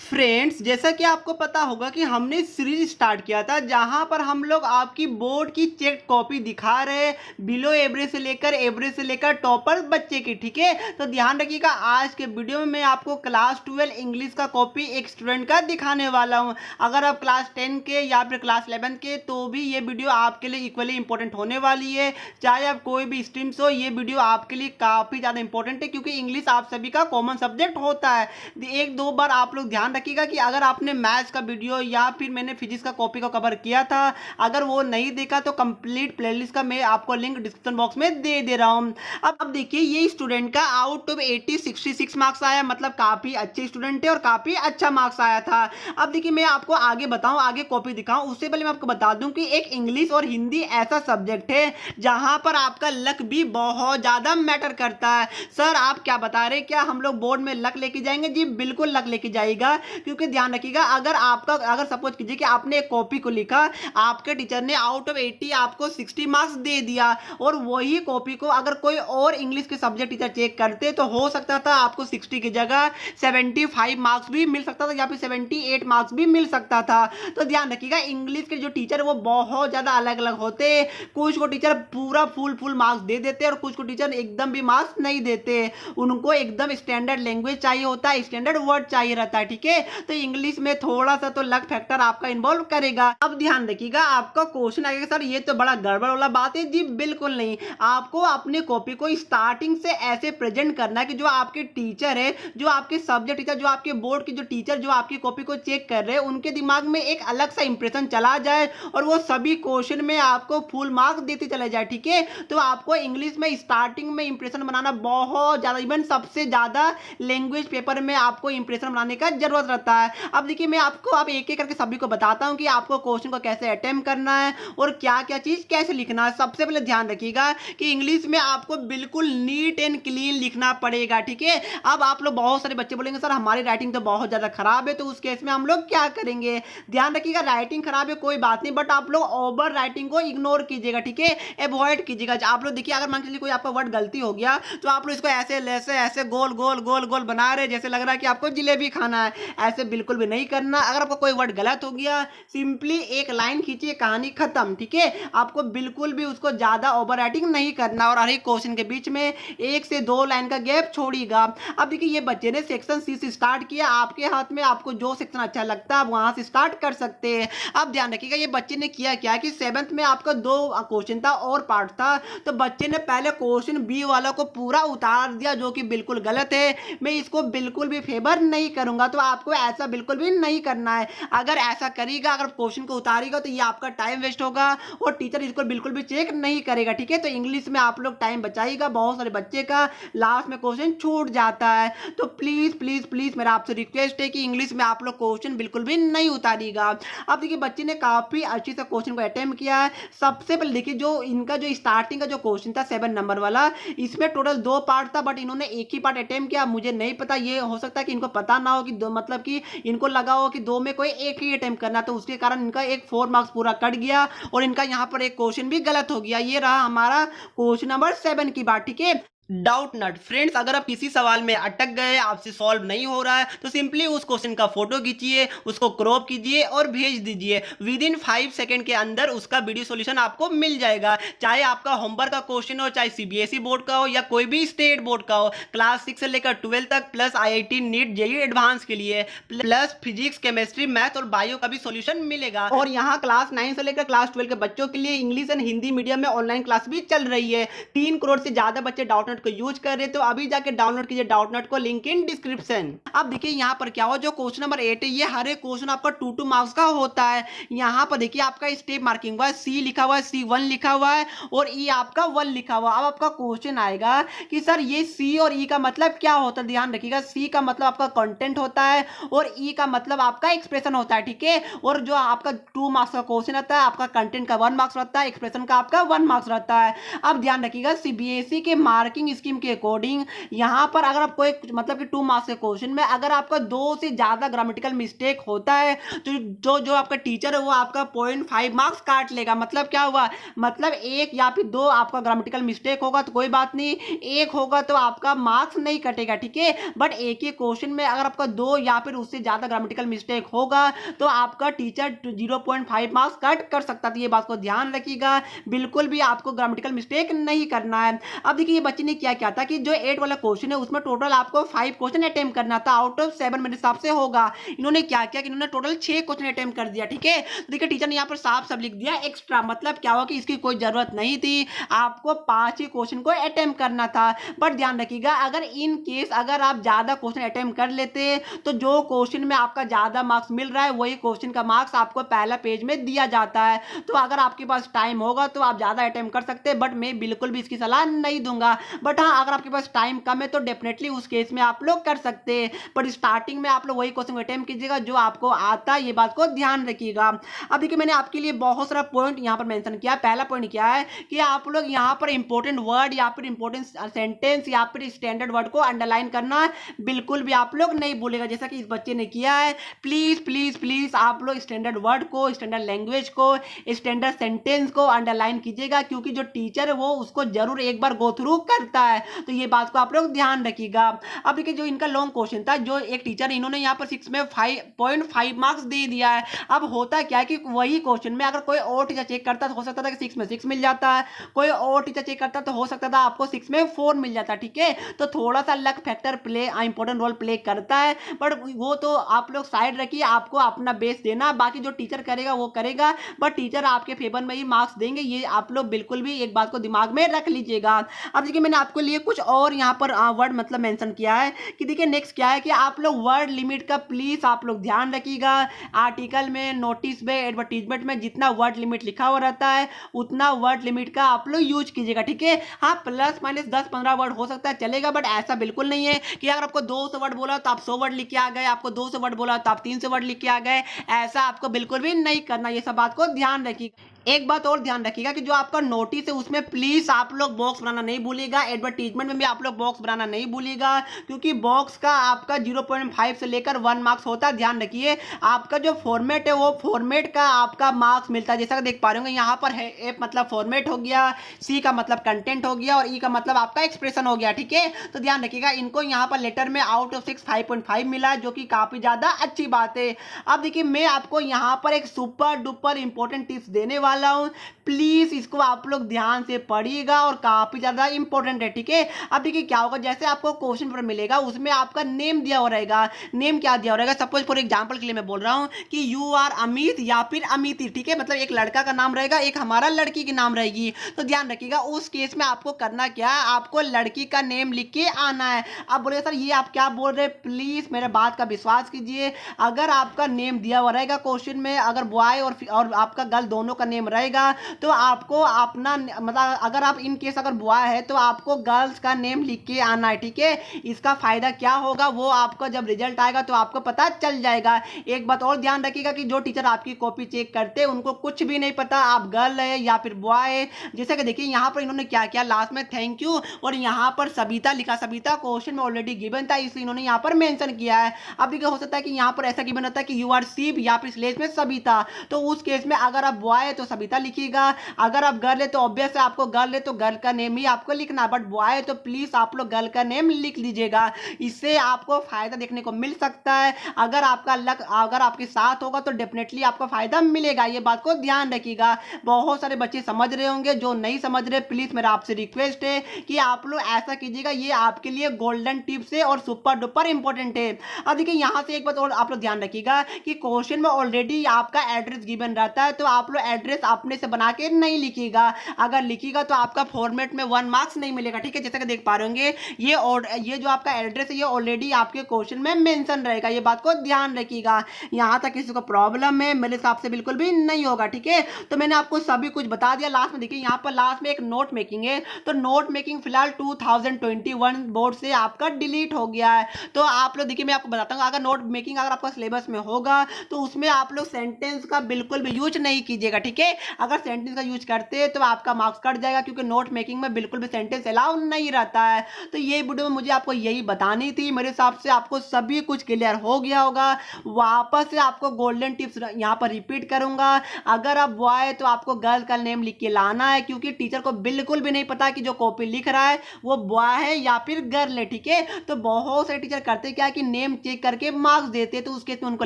Friends, जैसा कि आपको पता होगा कि हमने सीरीज स्टार्ट किया था जहां पर हम लोग आपकी बोर्ड की चेक कॉपी दिखा रहे हैं, बिलो एवरेज से लेकर टॉपर बच्चे की। ठीक है, तो ध्यान रखिएगा, आज के वीडियो में मैं आपको क्लास 12 इंग्लिश का कॉपी एक स्टूडेंट का दिखाने वाला हूं। अगर आप क्लास 10 के या फिर क्लास 11 के, तो भी ये वीडियो आपके लिए इक्वली इंपॉर्टेंट होने वाली है। चाहे आप कोई भी स्ट्रीम से हो, ये वीडियो आपके लिए काफ़ी ज़्यादा इंपॉर्टेंट है, क्योंकि इंग्लिश आप सभी का कॉमन सब्जेक्ट होता है। एक दो बार आप लोग ध्यान रखिएगा कि अगर आपने मैथ्स का वीडियो या फिर मैंने फिजिक्स का कॉपी को कवर किया था, अगर वो नहीं देखा तो कंप्लीट प्लेलिस्ट का मैं आपको लिंक डिस्क्रिप्शन बॉक्स में दे रहा हूं। अब देखिए, ये स्टूडेंट का आउट ऑफ 80 66 मार्क्स आया, मतलब काफी अच्छे स्टूडेंट है और काफी अच्छा मार्क्स आया था। अब देखिए, मैं आपको आगे बताऊं, आगे कॉपी दिखाऊं, उससे पहले मैं आपको बता दूं कि एक इंग्लिश और हिंदी ऐसा सब्जेक्ट है जहां पर आपका लक भी बहुत ज्यादा मैटर करता है। सर, आप क्या बता रहे हैं, क्या हम लोग बोर्ड में लक लेके जाएंगे? जी बिल्कुल लक लेके जाएगा, क्योंकि ध्यान रखिएगा, अगर सपोज कीजिए कि आपने एक कॉपी को लिखा, आपके टीचर ने आउट ऑफ 80 आपको 60 मार्क्स दे दिया, और वही कॉपी को अगर कोई और इंग्लिश के सब्जेक्ट टीचर चेक करते तो हो सकता था आपको 60 की जगह 75 मार्क्स भी मिल सकता था या फिर 78 मार्क्स भी मिल सकता था। तो ध्यान रखिएगा, इंग्लिश के जो टीचर वो बहुत ज़्यादा अलग अलग होते हैं। कुछ को टीचर पूरा फुल मार्क्स दे देते हैं और कुछ को टीचर एकदम भी मार्क्स नहीं देते। उनको एकदम स्टैंडर्ड लैंग्वेज चाहिए होता है, स्टैंडर्ड वर्ड चाहिए रहता है। ठीक है, तो इंग्लिश में थोड़ा सा तो लक फैक्टर आपका इन्वॉल्व करेगा। अब ध्यान रखिएगा, आपका क्वेश्चन आएगा सर ये तो बड़ा गड़बड़ वाला बात है। जी बिल्कुल नहीं, आपको अपने कॉपी को स्टार्टिंग से ऐसे प्रेजेंट करना है कि जो आपके टीचर है, जो आपके सब्जेक्ट टीचर, जो आपके बोर्ड के जो टीचर जो आपकी कॉपी को चेक कर रहे हैं, उनके दिमाग में एक अलग सा इंप्रेशन चला जाए और वो सभी क्वेश्चन में आपको फुल मार्क्स देते चले जाए। ठीक है, तो आपको इंग्लिश में स्टार्टिंग में इंप्रेशन बनाना बहुत ज्यादा, इवन सबसे ज्यादा लैंग्वेज पेपर में आपको इंप्रेशन बनाने का जरूरत रहता है। अब देखिए, मैं आपको अब एक एक करके सभी को बताता हूं कि आपको क्वेश्चन को कैसे अटेम्प्ट करना है और क्या क्या चीज कैसे लिखना है। सबसे पहले ध्यान रखिएगा कि इंग्लिश में आपको बिल्कुल नीट एंड क्लीन लिखना पड़ेगा। ठीक है, अब आप लोग बहुत सारे बच्चे बोलेंगे सर हमारी राइटिंग तो बहुत ज्यादा खराब है, तो उस केस में हम लोग क्या करेंगे? ध्यान रखिएगा, राइटिंग खराब है कोई बात नहीं, बट आप लोग ओवर राइटिंग को इग्नोर कीजिएगा। ठीक है, अवॉइड कीजिएगा। आप लोग देखिए, अगर मान लीजिए कोई आपका वर्ड गलती हो गया, तो आप लोग इसको ऐसे ऐसे ऐसे गोल गोल गोल गोल बना रहे, जैसे लग रहा है कि आपको जिलेबी खाना है। ऐसे बिल्कुल भी नहीं करना। अगर आपको कोई वर्ड गलत हो गया, सिंपली एक लाइन खींचिए, कहानी खत्म। ठीक है, आपको बिल्कुल भी उसको ज्यादा ओवर राइटिंग नहीं करना और हर एक क्वेश्चन के बीच में 1 से 2 लाइन का गैप छोड़िएगा। अब देखिए, ये बच्चे ने सेक्शन सी से स्टार्ट किया, आपके हाथ में, आपको जो सेक्शन अच्छा लगता है आप वहां से स्टार्ट कर सकते हैं। अब ध्यान रखिएगा, ये बच्चे ने किया क्या कि 7th में आपका 2 क्वेश्चन था और पार्ट था, तो बच्चे ने पहले क्वेश्चन बी वाला को पूरा उतार दिया, जो कि बिल्कुल गलत है। मैं इसको बिल्कुल भी फेवर नहीं करूंगा, तो आपको ऐसा बिल्कुल भी नहीं करना है। अगर ऐसा करेगा, अगर क्वेश्चन को उतारेगा, तो ये आपका टाइम वेस्ट होगा और टीचर इसको बिल्कुल भी चेक नहीं करेगा। ठीक है, तो इंग्लिश में आप लोग टाइम बचाइएगा, बहुत सारे बच्चे का लास्ट में क्वेश्चन छूट जाता है। तो प्लीज प्लीज प्लीज मेरा आपसे रिक्वेस्ट है कि इंग्लिश में आप लोग क्वेश्चन बिल्कुल भी नहीं उतारिएगा। अब देखिए, बच्चे ने काफी अच्छी से क्वेश्चन को अटेम्प्ट किया है। सबसे पहले देखिए, जो इनका जो स्टार्टिंग का जो क्वेश्चन था 7 नंबर वाला, इसमें टोटल 2 पार्ट था, बट इन्होंने एक ही पार्ट अटेम्प्ट किया। मुझे नहीं पता, ये हो सकता है कि इनको पता ना हो कि दो, मतलब कि इनको लगा हो कि 2 में कोई एक ही अटेम्प्ट करना, तो उसके कारण इनका एक 4 मार्क्स पूरा कट गया और इनका यहाँ पर एक क्वेश्चन भी गलत हो गया। ये रहा हमारा क्वेश्चन नंबर 7 की बात। ठीक है, डाउट नट फ्रेंड्स, अगर आप किसी सवाल में अटक गए, आपसे सॉल्व नहीं हो रहा है, तो सिंपली उस क्वेश्चन का फोटो खींचिए, उसको क्रॉप कीजिए और भेज दीजिए। विद इन 5 सेकंड के अंदर उसका वीडियो सॉल्यूशन आपको मिल जाएगा। चाहे आपका होमवर्क का क्वेश्चन हो, चाहे सीबीएसई बोर्ड का हो या कोई भी स्टेट बोर्ड का हो, क्लास 6 से लेकर 12 तक, plus IIT NEET JEE advance के लिए, प्लस फिजिक्स केमिस्ट्री मैथ और बायो का भी सॉल्यूशन मिलेगा। और यहाँ क्लास 9 से लेकर क्लास 12 के बच्चों के लिए इंग्लिश एंड हिंदी मीडियम में ऑनलाइन क्लास भी चल रही है। 3 करोड़ से ज्यादा बच्चे डाउट को यूज कर रहे, तो अभी जाके डाउनलोड कीजिए डाउटनट को, लिंक इन डिस्क्रिप्शन। अब देखिए, यहाँ पर क्या हो, जो क्वेश्चन नंबर 8 है, ये हर एक क्वेश्चन आपका 2 मार्क्स का होता है। यहाँ पर देखिए, आपका स्टेप मार्किंग हुआ है, सी लिखा हुआ है, C1 लिखा हुआ है और ई आपका 1 लिखा हुआ है। अब आपका क्वेश्चन आएगा कि सर ये सी और ई का मतलब क्या होता है? ध्यान रखिएगा, सी का मतलब आपका कंटेंट होता है और ई का मतलब आपका एक्सप्रेशन होता है। ठीक है, और जो आपका 2 मार्क्स का क्वेश्चन रहता है, आपका कंटेंट का 1 मार्क्स रहता है, एक्सप्रेशन का आपका 1 मार्क्स रहता है। अब ध्यान रखिएगा, सीबीएसई के मार्किंग मार्किंग स्कीम के अकॉर्डिंग यहाँ पर अगर आपको एक मतलब कि 2 मार्क्स के क्वेश्चन में अगर आपका 2 से ज़्यादा ग्रामेटिकल मिस्टेक होता है तो जो जो आपका टीचर है वो आपका 0.5 मार्क्स काट लेगा। मतलब क्या हुआ, मतलब एक या फिर 2 आपका ग्रामेटिकल मिस्टेक होगा तो कोई बात नहीं, एक होगा तो आपका मार्क्स नहीं कटेगा, ठीक है। बट एक ही क्वेश्चन में अगर आपका 2 या फिर उससे ज़्यादा ग्रामेटिकल मिस्टेक होगा तो आपका टीचर 0.5 मार्क्स कट कर सकता है। ये बात को ध्यान रखिएगा, बिल्कुल भी आपको ग्रामेटिकल मिस्टेक नहीं करना है। अब देखिए ये बच्चे ने क्या किया था कि जो 8 वाला क्वेश्चन है उसमें टोटल आपको 5 क्वेश्चन अटेम्प्ट करना था, आउट ऑफ 7 मेरे हिसाब से होगा। इन्होंने क्या किया कि इन्होंने टोटल 6 क्वेश्चन अटेम्प्ट कर दिया, ठीक है। तो देखिए टीचर ने यहाँ पर साफ सब लिख दिया एक्स्ट्रा, मतलब क्या हुआ कि इसकी कोई जरूरत नहीं थी, आपको 5 ही क्वेश्चन को अटेम्प्ट करना था। बट ध्यान रखिएगा अगर इन केस अगर आप ज्यादा क्वेश्चन अटेम्प्ट कर लेते तो जो क्वेश्चन में आपका ज्यादा मार्क्स मिल रहा है वही क्वेश्चन का मार्क्स आपको पहला पेज में दिया जाता है। तो अगर आपके पास टाइम होगा तो आप ज्यादा अटेम्प्ट कर सकते हैं, बट मैं बिल्कुल भी इसकी सलाह नहीं दूंगा। बट हाँ अगर आपके पास टाइम कम है तो डेफिनेटली उस केस में आप लोग कर सकते हैं, बट स्टार्टिंग में आप लोग वही क्वेश्चन अटेम्प्ट कीजिएगा जो आपको आता है, ये बात को ध्यान रखिएगा। अब देखिए मैंने आपके लिए बहुत सारा पॉइंट यहाँ पर मेंशन किया। पहला पॉइंट क्या है कि आप लोग यहाँ पर इंपॉर्टेंट वर्ड या फिर इंपॉर्टेंट सेंटेंस या फिर स्टैंडर्ड वर्ड को अंडरलाइन करना बिल्कुल भी आप लोग नहीं भूलेगा, जैसा कि इस बच्चे ने किया है। प्लीज प्लीज प्लीज आप लोग स्टैंडर्ड वर्ड को, स्टैंडर्ड लैंग्वेज को, स्टैंडर्ड सेंटेंस को अंडरलाइन कीजिएगा, क्योंकि जो टीचर है वो उसको जरूर एक बार गो थ्रू करता है, तो ये बात को आप लोग ध्यान रखिएगा। अब देखिए जो इनका लॉन्ग क्वेश्चन था, जो एक टीचर इन्होंने यहाँ पर 6 में 5.5 मार्क्स दे दिया है। अब होता क्या है कि वही क्वेश्चन में अगर कोई और टीचर चेक करता तो हो सकता था कि 6 में 6 मिल जाता है, कोई और टीचर चेक करता तो हो सकता था आपको 6 में 4 मिल जाता, ठीक है। तो थोड़ा सा luck factor important role play करता है, बट वो तो आप लोग साइड रखिए, आपको अपना बेस देना, बाकी जो टीचर करेगा वो करेगा, बट टीचर आपके फेवर में ही मार्क्स देंगे, ये आप लोग बिल्कुल भी एक बात को दिमाग में रख लीजिएगा। अब देखिए मैंने आपके लिए कुछ और यहाँ पर वर्ड मतलब मेंशन किया है कि देखिए नेक्स्ट क्या है कि आप लोग वर्ड लिमिट का प्लीज आप लोग ध्यान रखिएगा। आर्टिकल में, नोटिस में, एडवर्टीजमेंट में जितना वर्ड लिमिट लिखा हुआ रहता है उतना वर्ड लिमिट का आप लोग यूज कीजिएगा, ठीक है। हाँ प्लस माइनस 10-15 वर्ड हो सकता है चलेगा, बट ऐसा बिल्कुल नहीं है कि अगर आपको 200 वर्ड बोला तो आप 100 वर्ड लिख के आ गए, आपको 200 वर्ड बोला तो आप 300 वर्ड लिख के आ गए, ऐसा आपको बिल्कुल भी नहीं करना। ये सब बात को ध्यान रखिएगा। एक बात और ध्यान रखिएगा कि जो आपका नोटिस है उसमें प्लीज आप लोग बॉक्स बनाना नहीं भूलिएगा, एडवर्टीजमेंट में भी आप लोग बॉक्स बनाना नहीं भूलिएगा, क्योंकि बॉक्स का आपका 0.5 से लेकर 1 मार्क्स होता है। ध्यान रखिए आपका जो फॉर्मेट है वो फॉर्मेट का आपका मार्क्स मिलता है, जैसा कि देख पा रहे होंगे यहाँ पर है ए मतलब फॉर्मेट हो गया, सी का मतलब कंटेंट हो गया और ई का मतलब आपका एक्सप्रेशन हो गया, ठीक है। तो ध्यान रखिएगा इनको यहाँ पर लेटर में आउट ऑफ 6 5.5 मिला है, जो कि काफी ज्यादा अच्छी बात है। अब देखिए मैं आपको यहाँ पर एक सुपर डुपर इंपॉर्टेंट टिप्स देने वाला हूं, प्लीज इसको आप लोग ध्यान से पढ़िएगा और काफी ज्यादा इंपॉर्टेंट है, ठीक है। अब देखिए क्या होगा, जैसे आपको क्वेश्चन पेपर मिलेगा उसमें आपका नेम दिया हो रहेगा। नेम क्या दिया हो रहेगा, सपोज फॉर एग्जांपल के लिए मैं बोल रहा हूं कि यू आर अमित या फिर अमिति, ठीक है। मतलब एक लड़का का नाम रहेगा, एक हमारा लड़की की नाम रहेगी। तो ध्यान रखिएगा उस केस में आपको करना क्या है, आपको लड़की का नेम लिख के आना है। अब बोले सर ये आप क्या बोल रहे हैं, प्लीज मेरे बात का विश्वास कीजिए। अगर आपका नेम दिया हुआ रहेगा क्वेश्चन में, अगर बॉय और आपका गर्ल दोनों का नेम रहेगा तो आपको अपना मतलब अगर आप इन केस अगर बॉय है तो आपको गर्ल्स का नेम लिख के आना है, ठीक है। इसका फायदा क्या होगा वो आपको जब रिजल्ट आएगा तो आपको पता चल जाएगा। एक बात और ध्यान रखिएगा कि जो टीचर आपकी कॉपी चेक करते हैं उनको कुछ भी नहीं पता आप गर्ल है या फिर बॉय है। जैसे कि देखिए यहाँ पर इन्होंने क्या किया, लास्ट में थैंक यू और यहाँ पर सबिता लिखा, सबिता क्वेश्चन में ऑलरेडी गिवन था इसलिए इन्होंने यहाँ पर मेंशन किया है। अब देखिए हो सकता है कि यहाँ पर ऐसा गिवन होता है कि यू आर शिव या फिर स्लेश में सबिता, तो उस केस में अगर आप बॉय है तो सबिता लिखिएगा, अगर आप गर्ल है तो ऑब्वियस है आपको गर्ल है तो गर्ल का नेम ही आपको लिखना, बट बॉय है तो प्लीज आप लोग गर्ल का नेम लिख लीजिएगा। इससे आपको फायदा देखने को मिल सकता है। अगर आपका लक अगर आपके साथ होगा तो डेफिनेटली आपको फायदा मिलेगा, ये बात को ध्यान रखिएगा। बहुत सारे बच्चे समझ रहे होंगे, जो नहीं समझ रहे प्लीज मेरा आपसे रिक्वेस्ट है कि आप लोग ऐसा कीजिएगा, ये आपके लिए गोल्डन टिप्स है और सुपर डुपर इंपॉर्टेंट है। अब देखिए यहाँ से एक बात और आप लोग ध्यान रखिएगा कि क्वेश्चन में ऑलरेडी आपका एड्रेस गिवन रहता है, तो आप लोग एड्रेस अपने से बना के नहीं लिखिएगा। अगर लिखिएगा तो आपका फॉर्मेट में 1 मार्क्स नहीं मिलेगा, ठीक है। जैसे कि देख पा रहे होंगे ये जो आपका एड्रेस है ये ऑलरेडी आपके क्वेश्चन में मेंशन रहेगा, ये बात को ध्यान रखिएगा। यहाँ तक किसी को प्रॉब्लम है मेरे हिसाब से बिल्कुल भी नहीं होगा, ठीक है। तो मैंने आपको सभी कुछ बता दिया। लास्ट में देखिए यहाँ पर लास्ट में एक नोट मेकिंग है, तो नोट मेकिंग फिलहाल 2021 बोर्ड से आपका डिलीट हो गया है। तो आप लोग देखिए मैं आपको बताता हूँ, अगर नोट मेकिंग अगर आपका सिलेबस में होगा तो उसमें आप लोग सेंटेंस का बिल्कुल भी यूज नहीं कीजिएगा, ठीक है। है। अगर सेंटेंस का यूज करते हैं तो आपका मार्क्स कट जाएगा, क्योंकि नोट मेकिंग में बिल्कुल भी सेंटेंस अलाउ नहीं रहता है। तो ये वीडियो में मुझे आपको यही बतानी थी। मेरे हिसाब से आपको सभी कुछ क्लियर हो गया होगा। वापस से आपको गोल्डन टिप्स यहाँ पर रिपीट करूंगा। अगर आप बॉय तो आपको गर्ल का नेम लिख के लाना है, क्योंकि टीचर को बिल्कुल भी नहीं पता कि जो कॉपी लिख रहा है वो बॉय है या फिर गर्ल है, ठीक है। तो बहुत सारे टीचर करते क्या कि नेम चेक करके मार्क्स देते, तो उसके उनको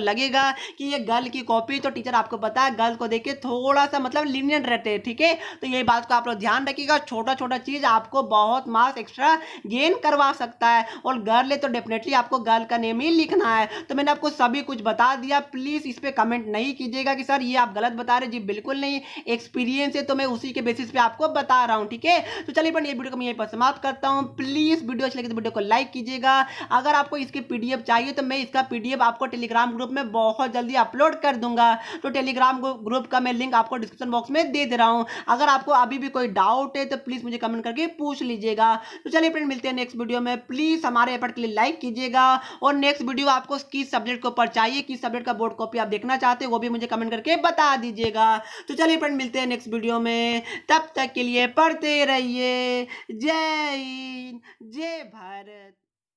लगेगा कि ये गर्ल की कॉपी, तो टीचर आपको पता है गर्ल को देख के थोड़ा सा मतलब लीनियंट रहते हैं, ठीक है। तो ये बात को आप लोग ध्यान रखिएगा। छोटा छोटा चीज आपको बहुत मार्क्स एक्स्ट्रा गेन करवा सकता है। और गर्ल है तो डेफिनेटली आपको गर्ल का नेम ही लिखना है। तो मैंने आपको सभी कुछ बता दिया। प्लीज इस पे कमेंट नहीं कीजिएगा कि सर ये आप गलत बता रहे। जी बिल्कुल नहीं, एक्सपीरियंस है तो मैं उसी के बेसिस पे आपको बता रहा हूं, ठीक है। तो चलिए फ्रेंड, ये वीडियो को मैं यहीं पर समाप्त करता हूं। प्लीज वीडियो अच्छी लगे तो वीडियो को लाइक कीजिएगा। अगर आपको इसकी पीडीएफ चाहिए तो मैं इसका पीडीएफ आपको टेलीग्राम ग्रुप में बहुत जल्दी अपलोड कर दूंगा। तो टेलीग्राम ग्रुप का मैं लिंक आपको डिस्क्रिप्शन बॉक्स में दे रहा हूं। अगर आपको अभी भी कोई डाउट है तो प्लीज मुझे कमेंट करके पूछ लीजिएगा। तो चलिए फ्रेंड, मिलते हैं नेक्स्ट वीडियो में। प्लीज हमारे एफर्ट के लिए लाइक कीजिएगा। और नेक्स्ट वीडियो आपको किस सब्जेक्ट के ऊपर चाहिए, किस सब्जेक्ट का बोर्ड कॉपी आप देखना चाहते हैं, वो भी मुझे कमेंट करके बता दीजिएगा। तो चलिए फ्रेंड, मिलते हैं नेक्स्ट वीडियो में। तब तक के लिए पढ़ते रहिए। जय हिंद, जय भारत।